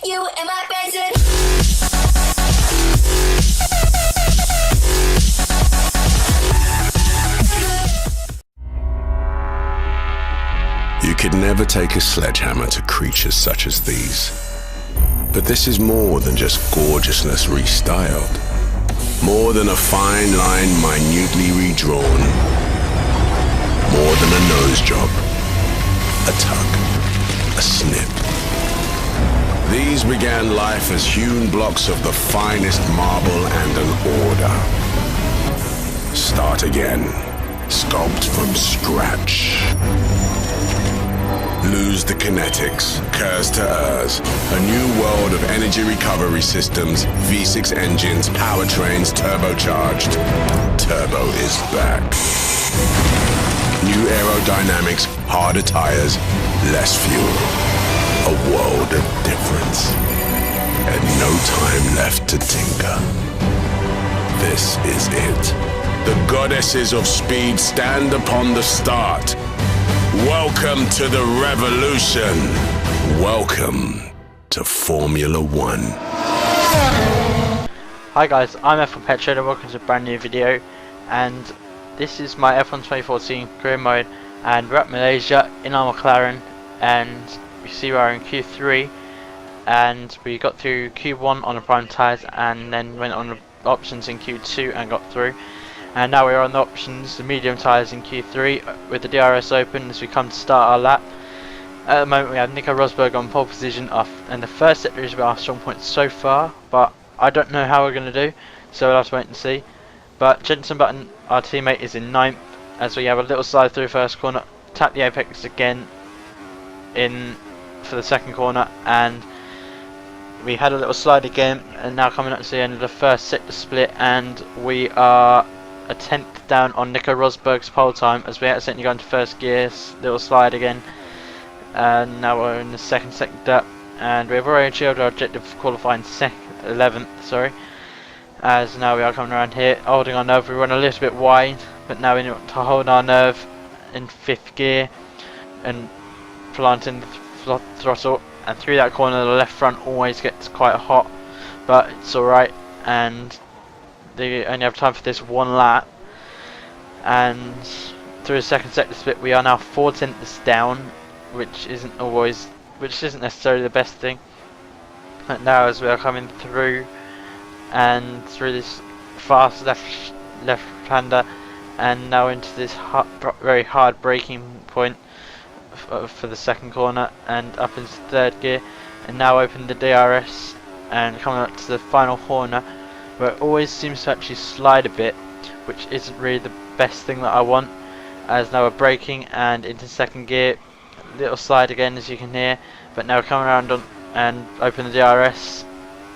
You and my Benson. You could never take a sledgehammer to creatures such as these. But this is more than just gorgeousness restyled. More than a fine line minutely redrawn. More than a nose job, a tug, a snip. These began life as hewn blocks of the finest marble and an order. Start again. Sculpt from scratch. Lose the kinetics, Kers to Ers, a new world of energy recovery systems, V6 engines, powertrains, turbocharged. Turbo is back. New aerodynamics, harder tires, less fuel. A world of difference. And no time left to tinker. This is it. The goddesses of speed stand upon the start. Welcome to the revolution. Welcome to Formula One. Hi guys, I'm F1 Petro and welcome to a brand new video. And this is my F1 2014 career mode. And we're at Malaysia in our McLaren. And you see we're in Q3. And we got through Q1 on the prime tyres. And then went on the options in Q2 and got through. And now we're on the options, the medium tyres in Q3 with the DRS open as we come to start our lap. At the moment we have Nico Rosberg on pole position and the first sector is our strong points so far, but I don't know how we're going to do, so we'll have to wait and see. But Jenson Button, our teammate, is in 9th as we have a little slide through first corner, tap the apex again in for the second corner, and we had a little slide again, and now coming up to the end of the first sector split, and we are a 10th down on Nico Rosberg's pole time as we accidentally go into first gear, little slide again, and now we're in the second sector, and we've already achieved our objective of qualifying 11th, as now we are coming around here, holding our nerve. We run a little bit wide, but now we need to hold our nerve in 5th gear and planting the throttle, and through that corner the left front always gets quite hot, but it's alright, and they only have time for this one lap, and through the second sector split we are now 4/10 down, which isn't necessarily the best thing. And now as we are coming through and through this fast left-hander, and now into this very hard braking point for the second corner and up into third gear, and now open the DRS and coming up to the final corner, where it always seems to actually slide a bit, which isn't really the best thing that I want, as now we're braking and into second gear, little slide again as you can hear, but now we're coming around and open the DRS,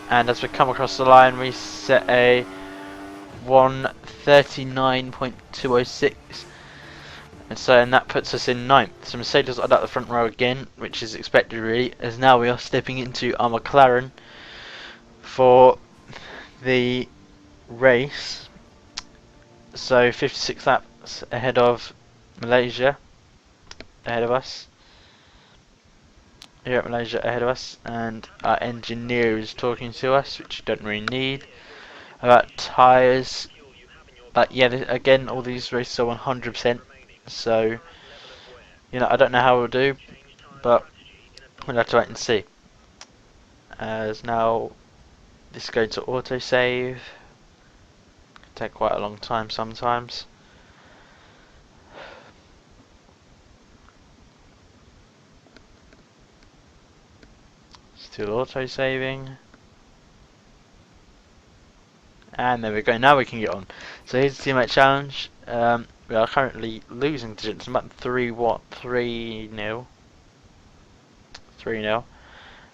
and as we come across the line we set a 1:39.206, and that puts us in 9th. So Mercedes are at the front row again, which is expected really, as now we are stepping into our McLaren for the race. So 56 laps ahead of Malaysia, ahead of us. Here at Malaysia ahead of us, and our engineer is talking to us, which you don't really need, about tyres. But yeah, again, all these races are 100%, so you know, I don't know how we'll do, but we'll have to wait and see. As now this is going to autosave. Can take quite a long time sometimes. Still autosaving. And there we go, now we can get on. So here's the teammate challenge. We are currently losing to Jenson Button 3-0.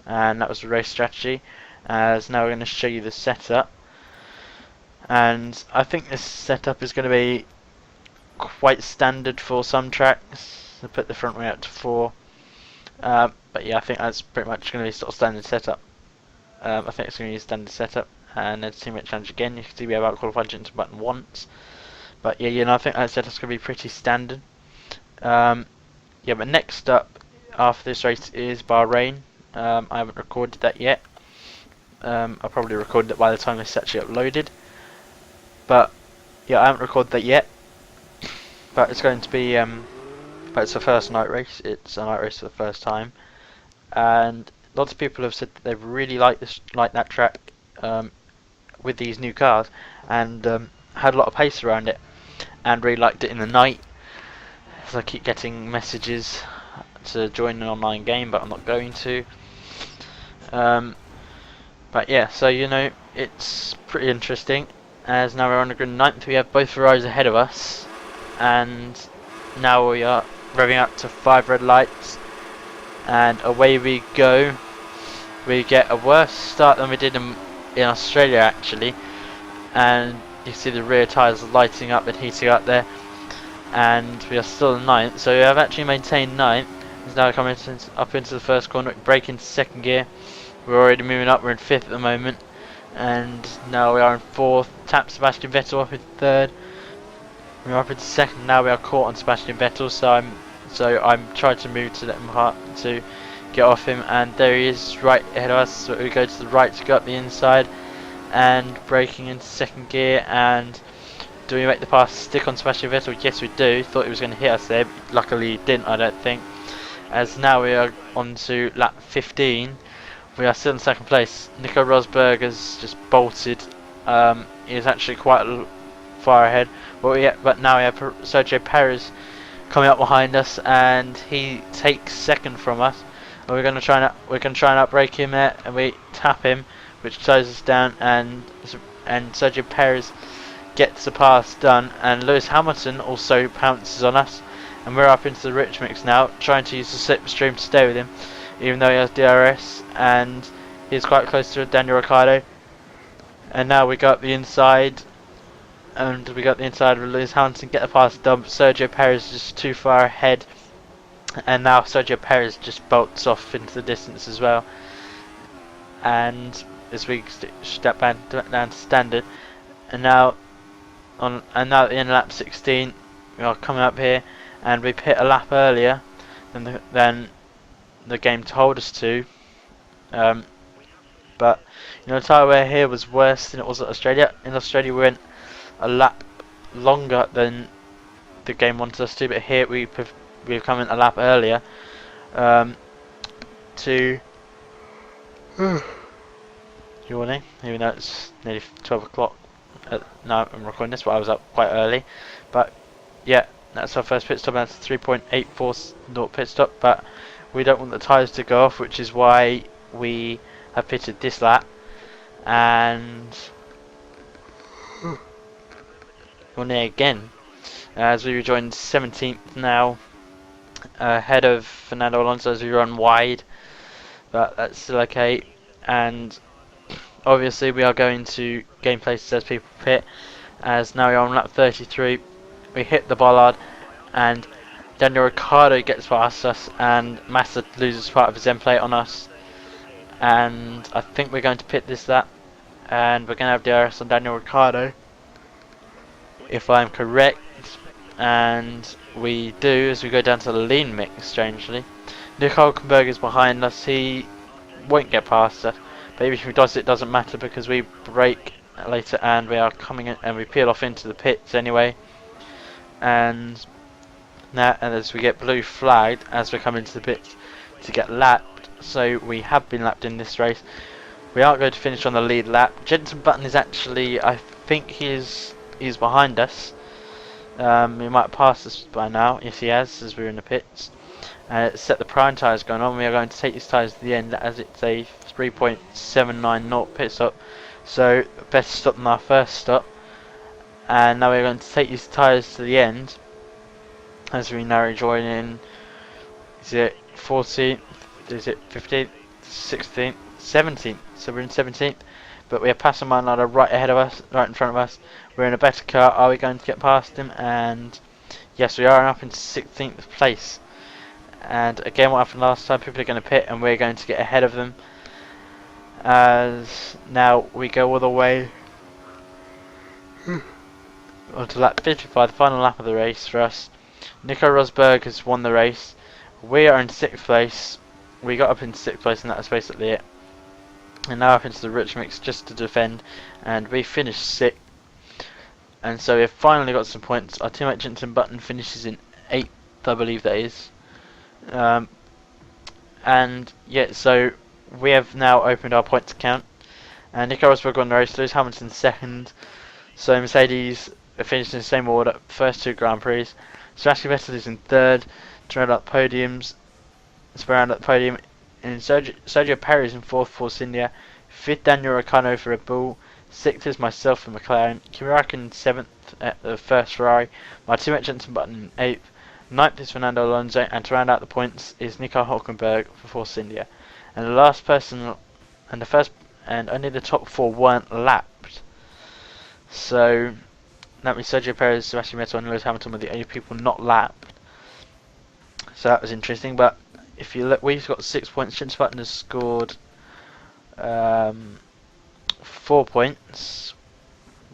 And that was the race strategy. As now we're going to show you the setup, and I think this setup is going to be quite standard for some tracks. I put the front wing out to 4, but yeah, I think that's pretty much going to be sort of standard setup. I think it's going to be a standard setup, and then teammate challenge again. You can see we have out-qualified Jenson Button once, but yeah, you know, I think that setup's going to be pretty standard. Yeah, but next up after this race is Bahrain, I haven't recorded that yet. I'll probably record it by the time it's actually uploaded. But yeah, I haven't recorded that yet. But it's going to be but it's the first night race. It's a night race for the first time, and lots of people have said that they really like that track with these new cars, and had a lot of pace around it, and really liked it in the night. So I keep getting messages to join an online game, but I'm not going to. But yeah, so you know, it's pretty interesting. As now we're on the grid 9th, we have both Ferraris ahead of us, and now we are revving up to 5 red lights, and away we go. We get a worse start than we did in Australia actually, and you see the rear tyres lighting up and heating up there, and we are still in 9th, so we have actually maintained 9th. It's now coming up into the first corner, brake into second gear. We're already moving up, we're in 5th at the moment, and now we are in 4th, tap Sebastian Vettel off in 3rd. We're up into 2nd, now we are caught on Sebastian Vettel, so I'm trying to move to let him to get off him, and there he is right ahead of us. So we go to the right to go up the inside, and braking into second gear. And do we make the pass stick on Sebastian Vettel? Yes we do. Thought he was going to hit us there, but luckily he didn't, I don't think. As now we are on to lap 15. We are still in 2nd place. Nico Rosberg has just bolted. He is actually quite far ahead, but now we have Sergio Perez coming up behind us, and he takes 2nd from us. And we're going to try and outbrake him there, and we tap him, which slows us down, and Sergio Perez gets the pass done, and Lewis Hamilton also pounces on us, and we're up into the rich mix now, trying to use the slipstream to stay with him, even though he has DRS, and he's quite close to Daniel Ricciardo. And now we go up the inside, and we got the inside of Lewis Hamilton, get the pass done, but Sergio Perez is just too far ahead, and now Sergio Perez just bolts off into the distance as well. And as we step down to standard, and now at the end of lap 16, we are coming up here, and we hit a lap earlier than the game told us to. But you know, the tyre wear here was worse than it was at Australia. In Australia, we went a lap longer than the game wanted us to, but here we've come in a lap earlier to yawning, even though it's nearly 12 o'clock. No, I'm recording this, but I was up quite early. But yeah, that's our first pit stop. That's 3.84 naught pit stop, but we don't want the tyres to go off, which is why we have pitted this lap. And we're near again, as we rejoin 17th now, ahead of Fernando Alonso as we run wide, but that's still okay. And obviously we are going to game places as people pit, as now we are on lap 33. We hit the bollard, and Daniel Ricciardo gets past us, and Massa loses part of his end plate on us, and I think we're going to pit this lap, and we're going to have DRS on Daniel Ricciardo, if I'm correct. And we do, as we go down to the lean mix. Strangely, Nico Hülkenberg is behind us. He won't get past us, but even if he does, it doesn't matter, because we brake later and we are coming in, and we peel off into the pits anyway. And now, and as we get blue flagged as we come into the pits to get lapped, so we have been lapped in this race. We aren't going to finish on the lead lap. Jenson Button is actually, I think he's behind us. He might have passed us by now. Yes, he has, as we're in the pits. Set the prime tyres going on. We are going to take these tyres to the end, as it's a 3.79 naught pit stop, so better stop than our first stop. And now we're going to take these tyres to the end, as we now join in. Is it 14th? Is it 15th? 16th? 17th? So we're in 17th, but we have Pastor Maldonado right ahead of us, right in front of us. We're in a better car. Are we going to get past him? And yes, we are up in 16th place. And again, what happened last time, people are going to pit, and we're going to get ahead of them. As now we go all the way onto lap 55, the final lap of the race for us. Nico Rosberg has won the race. We are in 6th place, we got up into 6th place, and that was basically it. And now up into the rich mix just to defend, and we finished 6th. And so we've finally got some points. Our teammate Jensen Button finishes in 8th, I believe that is. And yeah, so we have now opened our points account. And Nico Rosberg won the race, Lewis Hamilton 2nd. So Mercedes finished in the same order, first 2 Grand Prix. Sebastian Vettel is in 3rd, to round up podiums. Podium. And Sergio Perez in 4th, Force India. 5th, Daniel Ricciardo for Red Bull. 6th is myself for McLaren. Kimi Räikkönen 7th at the first Ferrari. My teammate Jensen Button in 8th. 9th is Fernando Alonso, and to round out the points is Nico Hülkenberg for Force India. And the last person, and the first, and only the top 4 weren't lapped. So that means Sergio Perez, Sebastian Vettel, and Lewis Hamilton were the only people not lapped. So that was interesting. But if you look, we've got 6 points. Jensen Button has scored 4 points.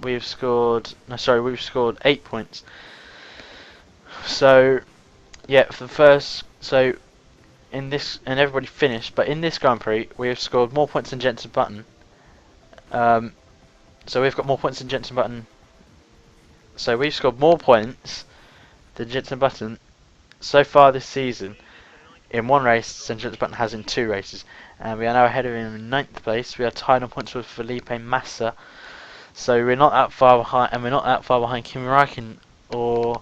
We've scored 8 points. So yeah, for the first, so in this, and everybody finished, but in this Grand Prix we have scored more points than Jensen Button. So we've got more points than Jensen Button. So we've scored more points than Jensen Button so far this season in one race than Jensen Button has in 2 races. And we are now ahead of him in 9th place. We are tied on points with Felipe Massa. So we're not that far behind, and we're not that far behind Kimi Räikkönen or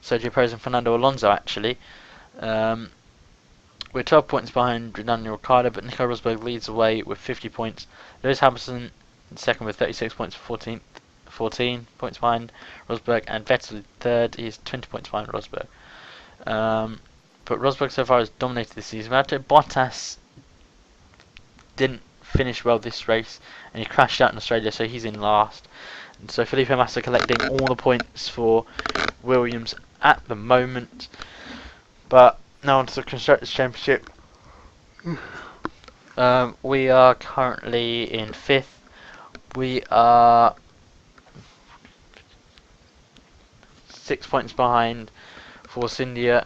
Sergio Perez and Fernando Alonso actually. We're 12 points behind Daniel Ricciardo, but Nico Rosberg leads the way with 50 points. Lewis Hamilton in 2nd with 36 points, 14 points behind Rosberg, and Vettel in 3rd. He's 20 points behind Rosberg. But Rosberg so far has dominated this season. Valtteri Bottas didn't finish well this race, and he crashed out in Australia, so he's in last. And so Felipe Massa collecting all the points for Williams at the moment. But now onto the Constructors' Championship. We are currently in 5th. We are 6 points behind Force India.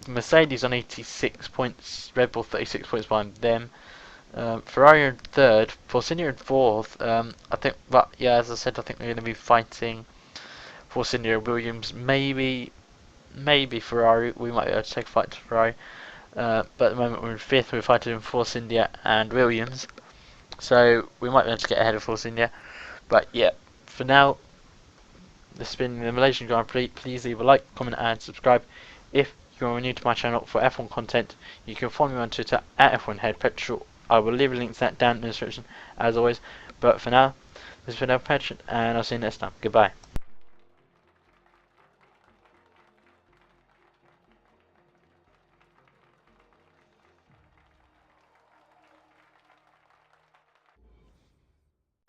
Mercedes on 86 points, Red Bull 36 points behind them. Ferrari in 3rd, Force India in 4th. I think, but yeah, as I said, I think we're going to be fighting Force India and Williams. Maybe Ferrari. We might be able to take a fight to Ferrari. But at the moment we're in 5th. We're fighting Force India and Williams. So we might be able to get ahead of Force India. But yeah, for now, this has been the Malaysian Grand Prix. Please leave a like, comment, and subscribe. If you are new to my channel for F1 content, you can follow me on Twitter at F1HeadPetrol. I will leave a link to that down in the description as always. But for now, this has been F1Petrol, and I'll see you next time. Goodbye.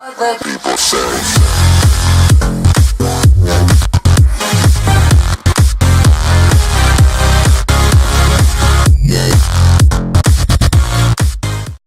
Other people say